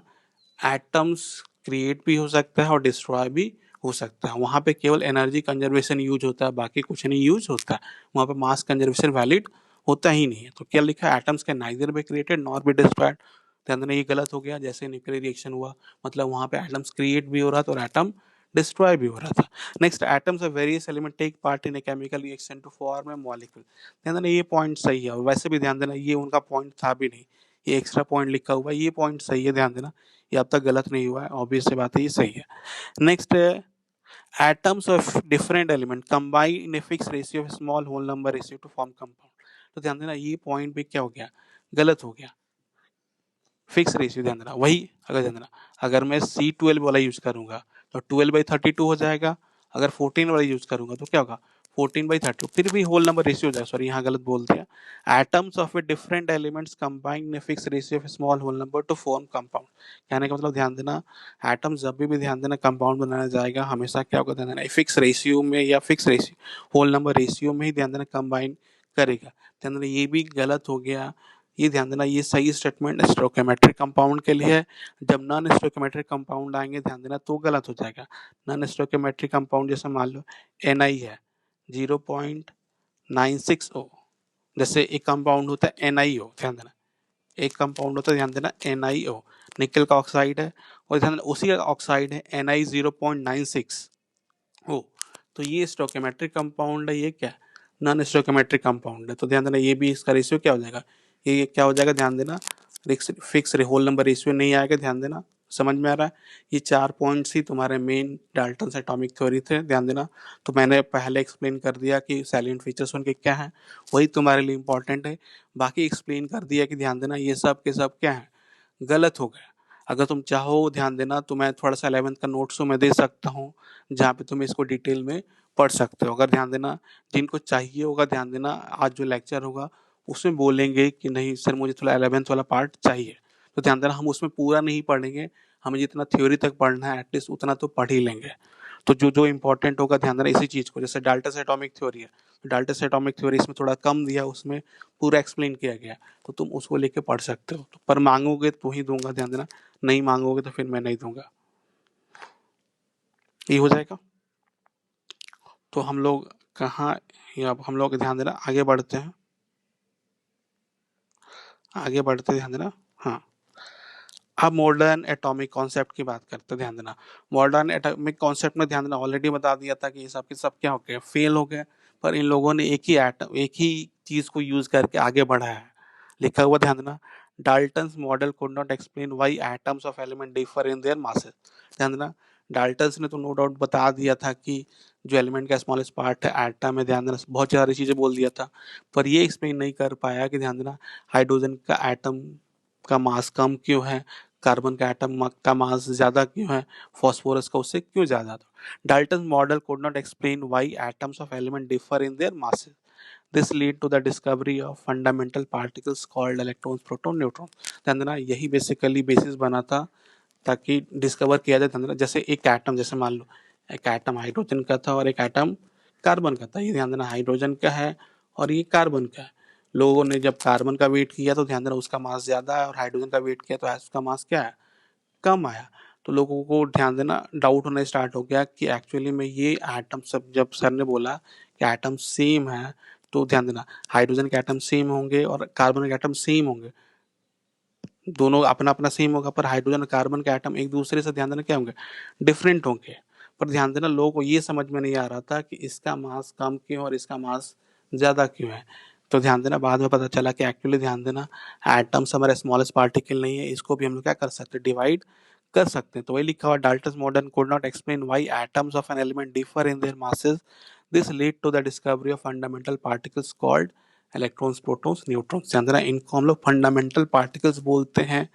एटम्स क्रिएट भी हो सकता है और डिस्ट्रॉय भी हो सकता है। वहाँ पे केवल एनर्जी कंजर्वेशन यूज होता है, बाकी कुछ नहीं यूज होता है। वहाँ पे मास कंजर्वेशन वैलिड होता ही नहीं है। तो क्या लिखा है, atoms can neither be created nor be destroyed. ध्यान देना ये गलत हो गया, जैसे न्यूक्लियर रिएक्शन हुआ मतलब वहाँ पे एटम्स क्रिएट भी हो रहा था और एटम डिस्ट्रॉय भी हो रहा था। Next, atoms of various element take part in a chemical reaction to form a molecule. ध्यान देना ये पॉइंट सही है, और वैसे भी ध्यान देना ये उनका पॉइंट था भी नहीं, ये एक्स्ट्रा पॉइंट लिखा हुआ है, ये पॉइंट सही है। ध्यान देना ये अब तक गलत नहीं हुआ है, ऑब्वियस सी बात है, ये सही है। नेक्स्ट है atoms of different element combine in a fix ratio of small whole number ratio to form compound. तो ध्यान देना ये पॉइंट भी क्या हो गया, गलत हो गया। फिक्स रेशियो, ध्यान देना वही, अगर ध्यान देना अगर मैं C12 वाला यूज करूंगा तो 12/32 हो जाएगा, अगर 14 वाला यूज करूंगा तो क्या होगा, 14/32, फिर भी होल नंबर रेशियो हो जाएगा। सॉरी यहाँ गलत बोल दिया। Atoms of a different elements combine in fix ratio of small whole number to form compound. कहने का मतलब ध्यान देना एटम्स जब भी ध्यान देना कंपाउंड बनाया जाएगा, हमेशा क्या होगा, ध्यान देना फिक्स रेशियो में या fix ratio whole number ratio में ही ध्यान देना कंबाइन करेगा। ध्यान देना ये भी गलत हो गया। ये ध्यान देना ये सही स्टेटमेंट स्टोइकोमेट्रिक कंपाउंड के लिए है। जब नॉन स्टोइकोमेट्रिक कंपाउंड आएंगे ध्यान देना तो गलत हो जाएगा। नॉन स्टोइकोमेट्रिक कंपाउंड जैसे मान लो Ni है 0.960, जैसे एक कंपाउंड होता है NiO, ध्यान देना एक कंपाउंड होता है, ध्यान देना NiO, निकल का ऑक्साइड है, और ध्यान देना उसी का ऑक्साइड है Ni 0.96 ओ। तो ये स्टोइकोमेट्रिक कंपाउंड है, ये क्या नॉन स्टोइकोमेट्रिक कंपाउंड है। तो ध्यान देना ये भी इसका रेशियो क्या हो जाएगा, ये क्या हो जाएगा, ध्यान देना फिक्स होल नंबर रेशियो नहीं आएगा। ध्यान देना समझ में आ रहा है। ये 4 पॉइंट्स ही तुम्हारे मेन डाल्टन एटॉमिक थ्योरी थे, ध्यान देना। तो मैंने पहले एक्सप्लेन कर दिया कि सैलिएंट फीचर्स उनके क्या हैं, वही तुम्हारे लिए इंपॉर्टेंट है। बाकी एक्सप्लेन कर दिया कि ध्यान देना ये सब के सब क्या है, गलत हो गए। अगर तुम चाहो ध्यान देना तो मैं थोड़ा सा 11th का नोट्स मैं दे सकता हूँ, जहाँ पे तुम इसको डिटेल में पढ़ सकते हो। अगर ध्यान देना जिनको चाहिए होगा, ध्यान देना आज जो लेक्चर होगा उसमें बोलेंगे कि नहीं सर मुझे थोड़ा 11th वाला पार्ट चाहिए, तो ध्यान देना हम उसमें पूरा नहीं पढ़ेंगे, हमें जितना थ्योरी तक पढ़ना है एटलीस्ट उतना तो पढ़ ही लेंगे। तो जो जो इंपॉर्टेंट होगा ध्यान देना इसी चीज़ को, जैसे डाल्टस एटॉमिक थ्योरी है, डाल्टस एटॉमिक थ्योरी इसमें थोड़ा कम दिया, उसमें पूरा एक्सप्लेन किया गया, तो तुम उसको लेके पढ़ सकते हो। तो पर मांगोगे तो ही दूंगा, ध्यान देना नहीं मांगोगे तो फिर मैं नहीं दूंगा। ये हो जाएगा। तो हम लोग कहाँ, अब हम लोग ध्यान देना आगे बढ़ते हैं, आगे बढ़ते ध्यान देना। हाँ, अब मॉडर्न एटॉमिक कॉन्सेप्ट की बात करते हैं, ध्यान देना। मॉडर्न एटॉमिक कॉन्सेप्ट में ध्यान देना ऑलरेडी बता दिया था कि ये सब के सब क्या हो गए, फेल हो गए। पर इन लोगों ने एक ही एटम, एक ही चीज को यूज करके आगे बढ़ाया है। लिखा हुआ ध्यान देना, Dalton's model could not explain why atoms of element differ in their masses. ध्यान देना डाल्टन्स ने तो नो डाउट बता दिया था कि जो एलिमेंट का स्मॉलेस्ट पार्ट है एटम है, ध्यान देना बहुत सारी चीजें बोल दिया था, पर ये एक्सप्लेन नहीं कर पाया कि ध्यान देना हाइड्रोजन का एटम का मास कम क्यों है, कार्बन का एटम का मास ज्यादा क्यों है, फास्फोरस का उससे क्यों ज्यादा था। Dalton model could not explain why atoms of element differ in their masses. This lead to the discovery of fundamental particles called electrons, proton, neutron. ध्यान देना यही बेसिकली बेसिस बना था ताकि डिस्कवर किया जाए, ध्यान देना। जैसे एक एटम, जैसे मान लो एक एटम हाइड्रोजन का था और एक एटम कार्बन का था, ये ध्यान देना हाइड्रोजन का है और ये कार्बन का है। लोगों ने जब कार्बन का वेट किया तो ध्यान देना उसका मास ज्यादा है, और हाइड्रोजन का वेट किया तो उसका मास क्या है, कम आया। तो लोगों को ध्यान देना डाउट होना स्टार्ट हो गया कि एक्चुअली में ये एटम, सब जब सर ने बोला कि एटम सेम है, तो ध्यान देना हाइड्रोजन के एटम सेम होंगे और कार्बन के एटम सेम होंगे, दोनों अपना अपना सेम होगा, पर हाइड्रोजन और कार्बन के एटम एक दूसरे से ध्यान देना क्या होंगे, डिफरेंट होंगे। पर ध्यान देना लोगों को ये समझ में नहीं आ रहा था कि इसका मास कम क्यों और इसका मास ज्यादा क्यों है। तो ध्यान देना बाद में पता चला कि एक्चुअली ध्यान देना एटम्स हमारे स्मॉलेस्ट पार्टिकल नहीं है, इसको भी हम लोग क्या कर सकते हैं, डिवाइड कर सकते हैं। तो वही लिखा हुआ, Dalton's model could not explain why atoms of an element differ in their masses, this lead to the discovery of fundamental particles called electrons, protons, neutrons. ध्यान देना इनको हम लोग फंडामेंटल पार्टिकल्स बोलते हैं,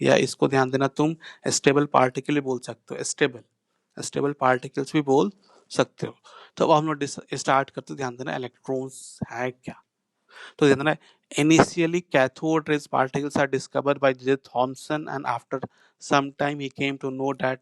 या इसको ध्यान देना तुम स्टेबल पार्टिकल भी बोल सकते हो, स्टेबल स्टेबल पार्टिकल्स भी बोल सकते हो। तो अब हम लोग स्टार्ट करते, ध्यान देना इलेक्ट्रॉन्स है क्या। तो ध्यान देना initially cathode rays particles are discovered by J. Thomson, and after some time he came to know that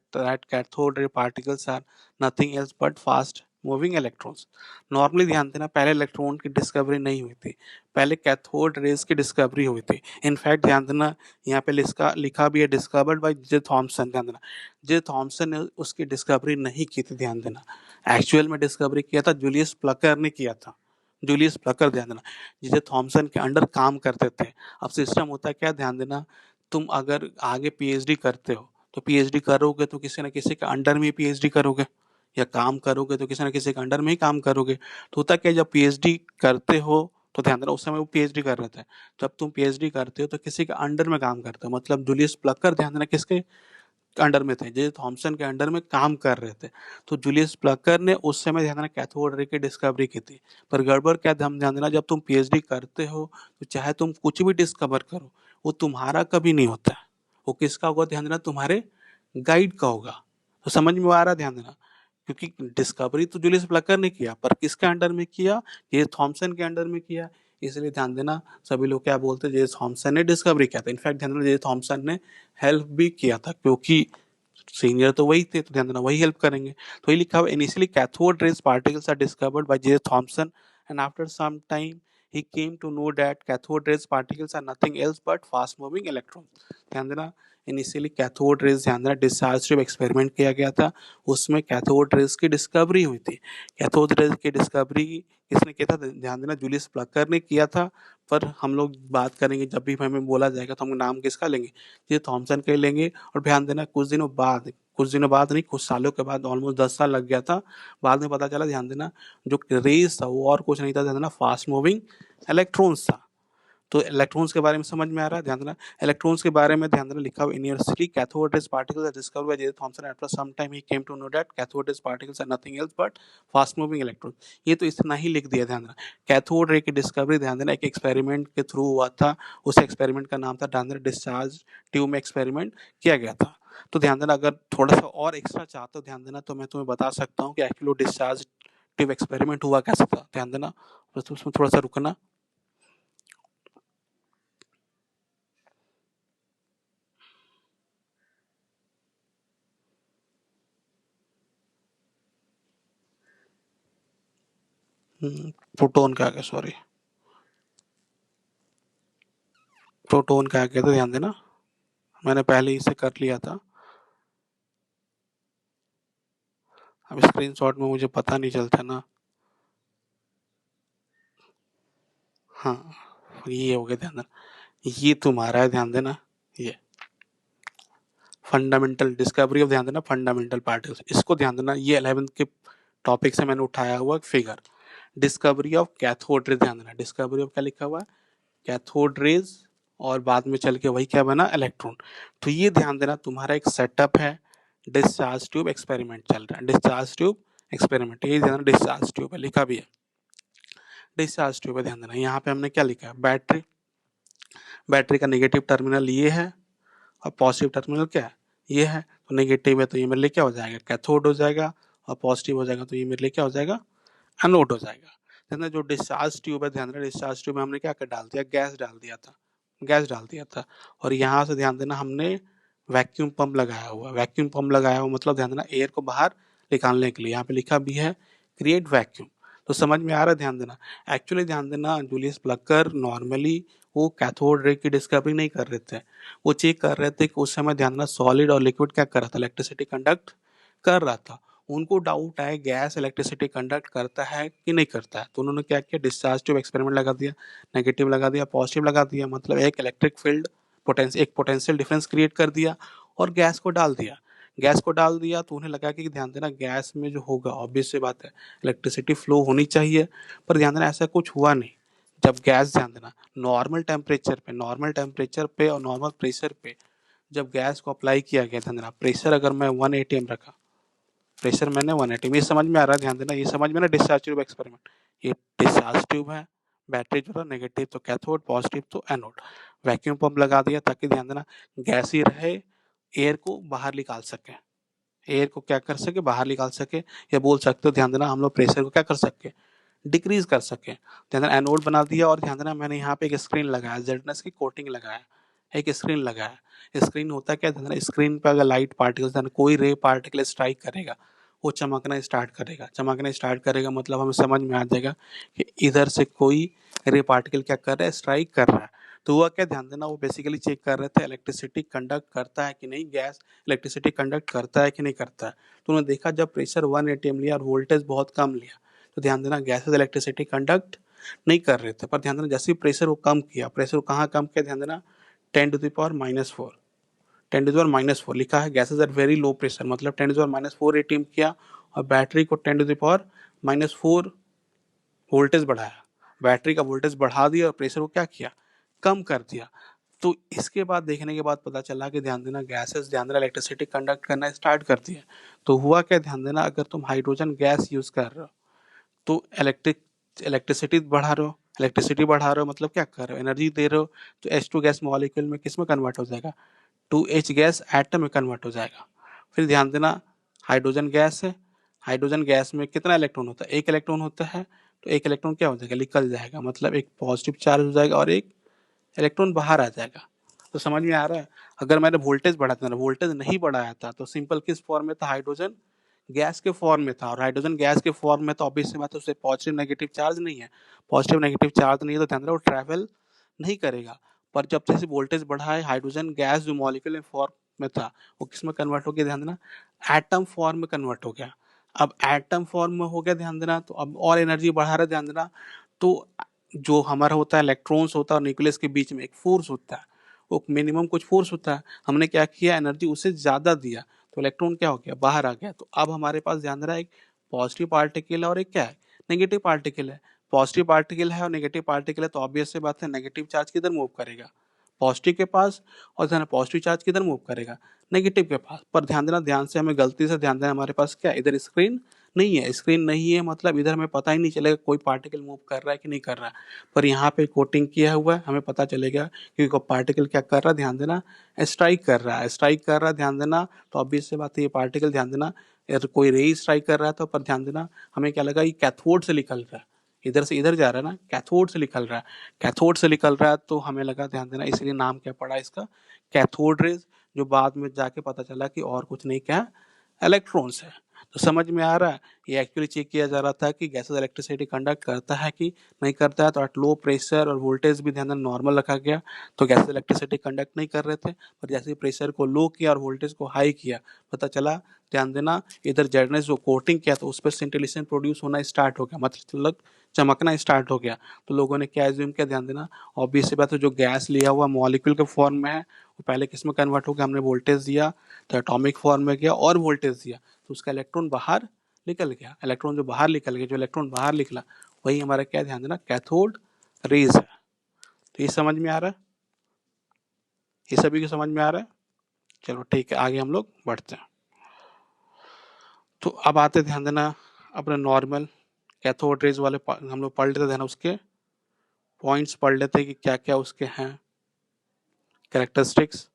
cathode ray particles are nothing else but fast moving electrons. Normally ध्यान देना पहले इलेक्ट्रॉन की discovery नहीं हुई थी, पहले cathode rays की discovery हुई थी। इनफैक्ट ध्यान देना यहाँ पे लिखा लिखा भी है डिस्कवर्ड बाय जे थॉमसन। ध्यान देना जे थॉमसन ने उसकी डिस्कवरी नहीं की थी, ध्यान देना एक्चुअल में डिस्कवरी किया था जूलियस प्लकर ने किया था। जूलियस प्लकर, ध्यान देना जिसे थॉमसन के अंडर काम करते थे। अब सिस्टम होता है क्या, ध्यान देना तुम अगर आगे पीएचडी करते हो तो पीएचडी करोगे तो किसी न किसी के अंडर में पीएचडी करोगे, या काम करोगे तो किसी न किसी के अंडर में ही काम करोगे। तो होता क्या, जब पीएचडी करते हो तो ध्यान देना उस समय वो पीएचडी कर रहे थे, जब तुम पीएचडी करते हो तो किसी के अंडर में काम करते हो। मतलब जूलियस प्लकर ध्यान देना किसके अंडर में थे, जे थॉमसन के अंडर में काम कर रहे थे। तो जूलियस प्लकर ने उस समय ध्यान देना कैथोड रे की डिस्कवरी की थी। पर गड़बड़ क्या, ध्यान देना जब तुम पीएचडी करते हो तो चाहे तुम कुछ भी डिस्कवर करो वो तुम्हारा कभी नहीं होता है, वो किसका होगा, ध्यान देना तुम्हारे गाइड का होगा। तो समझ में आ रहा है, ध्यान देना क्योंकि डिस्कवरी तो जूलियस प्लकर ने किया, पर किसके अंडर में किया, ये थॉमसन के अंडर में किया। इसलिए ध्यान देना सभी लोग क्या बोलते हैं, जे थॉमसन ने डिस्कवरी किया था। इनफैक्ट ध्यान देना जे थॉमसन ने हेल्प भी किया था, क्योंकि सीनियर तो वही थे, तो ध्यान देना वही हेल्प करेंगे। तो ये लिखा हुआ initially cathode rays particles are discovered by J Thomson, and after some time he came to know that cathode rays particles are nothing else but fast moving electrons। ध्यान देना इनिशियली कैथोड रेज, ध्यान देना discharge tube experiment किया गया था, उसमें cathode rays की discovery हुई थी। कैथोड रेज की डिस्कवरी किसने किया था, ध्यान देना जूलियस प्लकर ने किया था। पर हम लोग बात करेंगे जब भी हमें बोला जाएगा तो हम नाम किसका लेंगे, ये थॉमसन के लेंगे। और ध्यान देना कुछ दिनों बाद नहीं, कुछ सालों के बाद, ऑलमोस्ट 10 साल लग गया था, बाद में पता चला ध्यान देना जो रेस था वो और कुछ नहीं था, ध्यान देना फास्ट मूविंग इलेक्ट्रॉन्स था। तो इलेक्ट्रॉन्स के बारे में समझ में आ रहा है, ध्यान देना इलेक्ट्रॉन्स के बारे में ध्यान देना लिखा हुआ university cathode rays particles are discovered by J Thomson, after some time he came to know that cathode rays particles are nothing else but fast moving electron. ये तो इतना ही लिख दिया, ध्यान देना कैथोड रे की डिस्कवरी ध्यान देना एक एक्सपेरिमेंट के थ्रू हुआ था। उस एक्सपेरिमेंट का नाम था ध्यान देना डिस्चार्ज ट्यूब में एक्सपेरिमेंट किया गया था। तो ध्यान देना अगर थोड़ा सा और एक्स्ट्रा चाहते हो ध्यान देना तो मैं तुम्हें बता सकता हूँ कि एक्चुअली डिस्चार्ज ट्यूब एक्सपेरिमेंट हुआ कैसे था, ध्यान देना बस उसमें थोड़ा सा रुकना। प्रोटोन का आगे, सॉरी प्रोटोन का आगे तो ध्यान देना मैंने पहले ही इसे कर लिया था। अब स्क्रीनशॉट में मुझे पता नहीं चलता ना। हाँ ये हो गया, ध्यान देना ये तुम्हारा है, ध्यान देना ये फंडामेंटल डिस्कवरी ऑफ, ध्यान देना फंडामेंटल पार्टिकल्स, इसको ध्यान देना ये 11th के टॉपिक से मैंने उठाया हुआ figure. Discovery of cathode raise, ध्यान देना डिस्कवरी ऑफ क्या लिखा हुआ है, कैथोड रेज, और बाद में चल के वही क्या बना, इलेक्ट्रॉन। तो ये ध्यान देना तुम्हारा एक सेटअप है, डिस्चार्ज ट्यूब एक्सपेरिमेंट चल रहा है, डिस्चार्ज ट्यूब एक्सपेरिमेंट, ये ध्यान डिस्चार्ज ट्यूब है, लिखा भी है डिस्चार्ज ट्यूब है। ध्यान देना यहाँ पे हमने क्या लिखा है, बैटरी, बैटरी का नेगेटिव टर्मिनल ये है और पॉजिटिव टर्मिनल क्या है, ये है। तो नेगेटिव है तो ये मेरे लिए क्या हो जाएगा, कैथोड हो जाएगा, और पॉजिटिव हो जाएगा तो ये मेरे लिए क्या हो जाएगा, एनोड हो जाएगा। ध्यान देना जो डिस्चार्ज ट्यूब है, ध्यान देना डिस्चार्ज ट्यूब में हमने क्या कर डाल दिया, गैस डाल दिया था, गैस डाल दिया था। और यहाँ से ध्यान देना हमने वैक्यूम पंप लगाया हुआ मतलब ध्यान देना एयर को बाहर निकालने के लिए। यहाँ पे लिखा भी है क्रिएट वैक्यूम। तो समझ में आ रहा है, ध्यान देना। एक्चुअली ध्यान देना, जूलियस प्लकर नॉर्मली वो कैथोड रे की डिस्कवरी नहीं कर रहे थे, वो चेक कर रहे थे कि उस समय ध्यान देना सॉलिड और लिक्विड क्या कर रहा था, इलेक्ट्रिसिटी कंडक्ट कर रहा था। उनको डाउट है गैस इलेक्ट्रिसिटी कंडक्ट करता है कि नहीं करता है, तो उन्होंने क्या किया, डिस्चार्ज ट्यूब एक्सपेरिमेंट लगा दिया, नेगेटिव लगा दिया, पॉजिटिव लगा दिया, मतलब एक इलेक्ट्रिक फील्ड एक पोटेंशियल डिफरेंस क्रिएट कर दिया और गैस को डाल दिया। गैस को डाल दिया तो उन्हें लगा कि ध्यान देना गैस में जो होगा ऑब्वियस सी बात है इलेक्ट्रिसिटी फ्लो होनी चाहिए, पर ध्यान देना ऐसा कुछ हुआ नहीं। जब गैस ध्यान देना नॉर्मल टेम्परेचर पे और नॉर्मल प्रेशर पे जब गैस को अप्लाई किया गया, ध्यान देना प्रेशर अगर मैं 1 एटीएम रखा, प्रेशर मैंने 1 एटीएम, ये समझ में आ रहा है, ध्यान देना ये समझ में ना डिस्चार्ज ट्यूब एक्सपेरिमेंट। ये डिस्चार्ज ट्यूब है, बैटरी जो है नेगेटिव तो कैथोड, पॉजिटिव तो एनोड। वैक्यूम पंप लगा दिया ताकि ध्यान देना गैस ही रहे, एयर को बाहर निकाल सके, एयर को क्या कर सके, बाहर निकाल सके, या बोल सकते हो ध्यान देना हम लोग प्रेशर को क्या कर सके, डिक्रीज कर सके। ध्यान देना एनोड बना दिया और ध्यान देना मैंने यहाँ पे एक स्क्रीन लगाया, जेडनेस की कोटिंग लगाया, एक स्क्रीन लगाया। स्क्रीन होता क्या, ध्यान देना स्क्रीन पे अगर लाइट पार्टिकल कोई रे पार्टिकल स्ट्राइक करेगा, वो चमकना स्टार्ट करेगा, चमकना स्टार्ट करेगा मतलब हमें समझ में आ जाएगा कि इधर से कोई रे पार्टिकल क्या कर रहा है, स्ट्राइक कर रहा है। तो हुआ क्या, ध्यान देना वो बेसिकली चेक कर रहे थे इलेक्ट्रिसिटी कंडक्ट करता है कि नहीं, गैस इलेक्ट्रिसिटी कंडक्ट करता है कि नहीं करता है। तो उन्होंने देखा जब प्रेशर 1 एटीएम लिया और वोल्टेज बहुत कम लिया, तो ध्यान देना गैसेस इलेक्ट्रिसिटी कंडक्ट नहीं कर रहे थे। पर ध्यान देना जैसे ही प्रेशर को कम किया, प्रेशर को कहाँ कम किया, ध्यान देना 10⁻⁻⁴, 10⁻⁻⁴ लिखा है, gases at very low pressure मतलब 10⁻⁻⁴ एटीएम किया और बैटरी को 10⁻⁻⁴ वोल्टेज बढ़ाया, बैटरी का वोल्टेज बढ़ा दिया और प्रेशर को क्या किया, कम कर दिया। तो इसके बाद देखने के बाद पता चला कि ध्यान देना गैसेस ध्यान देना इलेक्ट्रिसिटी कंडक्ट करना स्टार्ट करती है। तो हुआ क्या, ध्यान देना अगर तुम हाइड्रोजन गैस यूज कर रहे हो तो इलेक्ट्रिसिटी बढ़ा रहे हो मतलब क्या कर रहे हो, एनर्जी दे रहे हो। तो H2 गैस मॉलिक्यूल में किस में कन्वर्ट हो जाएगा, 2H गैस एटम में कन्वर्ट हो जाएगा। फिर ध्यान देना हाइड्रोजन गैस है, हाइड्रोजन गैस में कितना इलेक्ट्रॉन होता है, एक इलेक्ट्रॉन होता है। तो एक इलेक्ट्रॉन क्या हो जाएगा, निकल जाएगा, मतलब एक पॉजिटिव चार्ज हो जाएगा और एक इलेक्ट्रॉन बाहर आ जाएगा। तो समझ में आ रहा है। अगर मैंने वोल्टेज बढ़ाता था, वोल्टेज नहीं बढ़ाया था तो सिंपल किस फॉर्म में था, हाइड्रोजन गैस के फॉर्म में था, और हाइड्रोजन गैस के फॉर्म में तो ऑब्वियस सी बात है उससे पॉजिटिव नेगेटिव चार्ज नहीं है, पॉजिटिव नेगेटिव चार्ज नहीं है तो ध्यान रखो वो ट्रैवल नहीं करेगा। पर जब जैसे वोल्टेज बढ़ा है, हाइड्रोजन गैस जो मॉलिक्यूलर फॉर्म में था वो किस में कन्वर्ट हो गया, ध्यान देना एटम फॉर्म में कन्वर्ट हो गया। अब एटम फॉर्म में हो गया, ध्यान देना, तो अब और एनर्जी बढ़ा रहा है, ध्यान देना। तो जो हमारा होता है इलेक्ट्रॉन्स होता है और न्यूक्लियस के बीच में एक फोर्स होता है, वो मिनिमम कुछ फोर्स होता है, हमने क्या किया एनर्जी उससे ज़्यादा दिया तो इलेक्ट्रॉन क्या हो गया, बाहर आ गया। तो अब हमारे पास ध्यान रहा है एक पॉजिटिव पार्टिकल है और एक क्या है, नेगेटिव पार्टिकल है। पॉजिटिव पार्टिकल है और नेगेटिव पार्टिकल है तो ऑब्वियस से बात है नेगेटिव चार्ज किधर मूव करेगा, पॉजिटिव के पास, और ध्यान पॉजिटिव चार्ज किधर मूव करेगा, नेगेटिव के पास। पर ध्यान देना, ध्यान से हमें गलती से ध्यान देना हमारे पास क्या इधर स्क्रीन नहीं है, स्क्रीन नहीं है मतलब इधर हमें पता ही नहीं चलेगा कोई पार्टिकल मूव कर रहा है कि नहीं कर रहा है। पर यहाँ पे कोटिंग किया हुआ है, हमें पता चलेगा कि कोई पार्टिकल क्या कर रहा है, ध्यान देना स्ट्राइक कर रहा है, स्ट्राइक कर रहा है, ध्यान देना। तो ऑब्वियस से बात है ये पार्टिकल ध्यान देना यार कोई रे स्ट्राइक कर रहा है, तो पर ध्यान देना हमें क्या लगा ये कैथोड से निकल रहा है, इधर से इधर जा रहा है ना, कैथोड से निकल रहा है, कैथोड से निकल रहा है तो हमें लगा ध्यान देना, इसलिए नाम क्या पड़ा इसका, कैथोड रेज। जो बाद में जाके पता चला कि और कुछ नहीं क्या इलेक्ट्रॉन्स है। तो समझ में आ रहा है, ये एक्चुअली चेक किया जा रहा था कि गैसेस इलेक्ट्रिसिटी कंडक्ट करता है कि नहीं करता है। तो एट लो प्रेशर और वोल्टेज भी ध्यान देना नॉर्मल रखा गया तो गैसेस इलेक्ट्रिसिटी कंडक्ट नहीं कर रहे थे। पर जैसे ही प्रेशर को लो किया और वोल्टेज को हाई किया, पता चला ध्यान देना इधर जेडनेस जो कोटिंग किया तो उस पर सेंटिलेशन प्रोड्यूस होना स्टार्ट हो गया, मतलब चमकना स्टार्ट हो गया। तो लोगों ने क्या एज्यूम किया, ध्यान देना ऑब्वियस सी बात है जो गैस लिया हुआ मॉलिक्यूल के फॉर्म में है वो पहले किस में कन्वर्ट हो गया, हमने वोल्टेज दिया तो एटॉमिक फॉर्म में गया और वोल्टेज दिया तो उसका इलेक्ट्रॉन बाहर निकल गया, इलेक्ट्रॉन जो बाहर निकल गया, जो इलेक्ट्रॉन बाहर निकला वही हमारा क्या, ध्यान देना कैथोड रेज है। तो ये समझ में आ रहा है, ये सभी को समझ में आ रहा है। चलो ठीक है, आगे हम लोग बढ़ते हैं। तो अब आते ध्यान देना अपने नॉर्मल कैथोड रेज वाले हम लोग पढ़ लेते थे ना, उसके पॉइंट्स पढ़ लेते कि क्या क्या उसके हैं कैरेक्टरिस्टिक्स।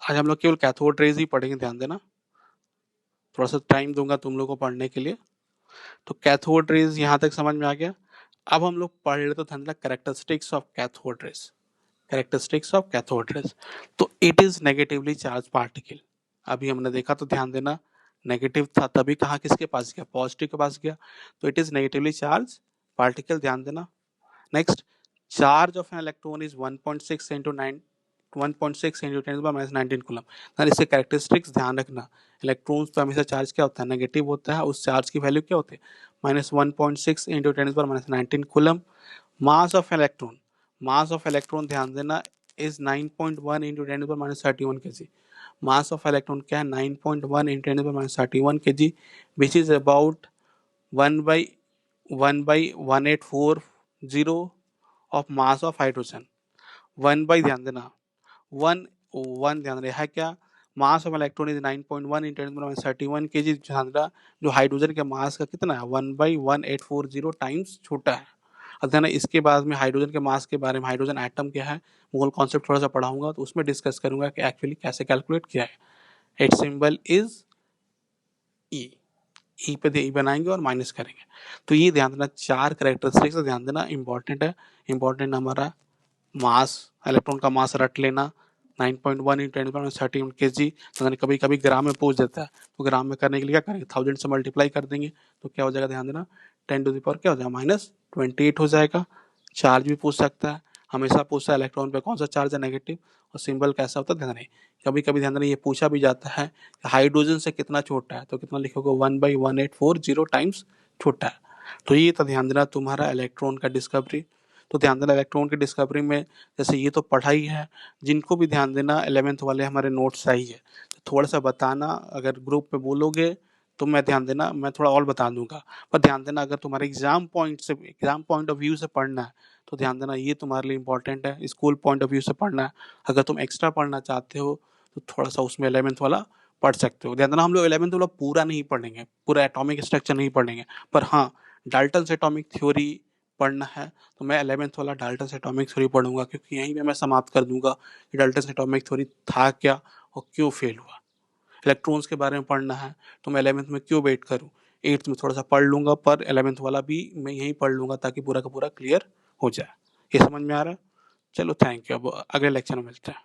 आज हम लोग केवल कैथोड रेज ही पढ़ेंगे, ध्यान देना थोड़ा सा टाइम दूंगा तुम लोग को पढ़ने के लिए। तो कैथोड रेज यहाँ तक समझ में आ गया। अब हम लोग पढ़ लेते थे characteristics of cathode rays. Characteristics of cathode rays. तो it is negatively charge particle. अभी हमने देखा तो ध्यान देना, नेगेटिव था तभी कहाँ किसके पास गया, पॉजिटिव के पास गया। तो it is negatively charge particle, ध्यान देना। Next, charge of an electron is 1.6 into 9 1.6 into 10⁻19 coulomb. यानी इसके कैरेक्टरिस्टिक्स ध्यान रखना। इलेक्ट्रॉन्स तो हमेशा चार्ज क्या होता है, नेगेटिव होता है, उस चार्ज की वैल्यू क्या होती है, -1.6 into 10⁻19 coulomb. Mass of electron, mass of electron ध्यान देना is 9.1 into 10⁻31 K ji. Mass of electron क्या है, 9.1 into 10⁻31 K G, which is about 1/1840 of mass of hydrogen. 1 by ध्यान देना, 1 1 ध्यान रहा है क्या, mass of electron is 9.1 into 10⁻31 K जी। ध्यान रहा जो हाइड्रोजन के मास का कितना है, 1/1840 टाइम्स छोटा है। अब ध्यान, इसके बाद में हाइड्रोजन के मास के बारे में, हाइड्रोजन एटम क्या है, वो कॉन्सेप्ट थोड़ा सा पढ़ाऊंगा, तो उसमें डिस्कस करूंगा कि एक्चुअली कैसे कैलकुलेट किया है। इट सिंबल इज ई, ई पे ई बनाएंगे और माइनस करेंगे। तो ये ध्यान देना, चार करेक्टरिस्टिक्स ध्यान देना, इंपॉर्टेंट है। इंपॉर्टेंट हमारा मास, इलेक्ट्रॉन का मास रट लेना 9.1 इंटू 10⁻31 के जी। तो कभी कभी ग्राम में पूछ देता है, तो ग्राम में करने के लिए क्या करेंगे, 1000 से मल्टीप्लाई कर देंगे, तो क्या हो जाएगा, ध्यान देना 10⁻, क्या हो जाएगा, -28 हो जाएगा। चार्ज भी पूछ सकता है, हमेशा पूछता है इलेक्ट्रॉन पे कौन सा चार्ज है, नेगेटिव, और सिंबल कैसा होता है, ध्यान रहे। कभी कभी ध्यान देना ये पूछा भी जाता है हाइड्रोजन से कितना छोटा है, तो कितना लिखोगे, 1/1840 टाइम्स छोटा है। तो ये तो ध्यान देना तुम्हारा इलेक्ट्रॉन का डिस्कवरी। तो ध्यान देना इलेक्ट्रॉन की डिस्कवरी में जैसे ये तो पढ़ाई है, जिनको भी ध्यान देना 11th वाले हमारे नोट्स चाहिए तो थोड़ा सा बताना, अगर ग्रुप पे बोलोगे तो मैं ध्यान देना मैं थोड़ा और बता दूंगा। पर ध्यान देना अगर तुम्हारे एग्जाम पॉइंट ऑफ व्यू से पढ़ना है तो ध्यान देना ये तुम्हारे लिए इंपॉर्टेंट है, स्कूल पॉइंट ऑफ व्यू से पढ़ना है। अगर तुम एक्स्ट्रा पढ़ना चाहते हो तो थोड़ा सा उसमें 11th वाला पढ़ सकते हो। ध्यान देना हम लोग 11th वाला पूरा नहीं पढ़ेंगे, पूरा एटॉमिक स्ट्रक्चर नहीं पढ़ेंगे, पर हाँ डाल्टन एटॉमिक थ्योरी पढ़ना है तो मैं 11th वाला डाल्टन एटॉमिक थ्योरी पढ़ूंगा, क्योंकि यहीं पे मैं समाप्त कर दूंगा कि डाल्टन एटॉमिक थ्योरी था क्या और क्यों फेल हुआ। इलेक्ट्रॉन्स के बारे में पढ़ना है तो मैं 11th में क्यों वेट करूं, 8th में थोड़ा सा पढ़ लूंगा, पर 11th वाला भी मैं यहीं पढ़ लूंगा ताकि पूरा का पूरा क्लियर हो जाए। ये समझ में आ रहा है? चलो थैंक यू, अब अगले लेक्चर में मिलते हैं।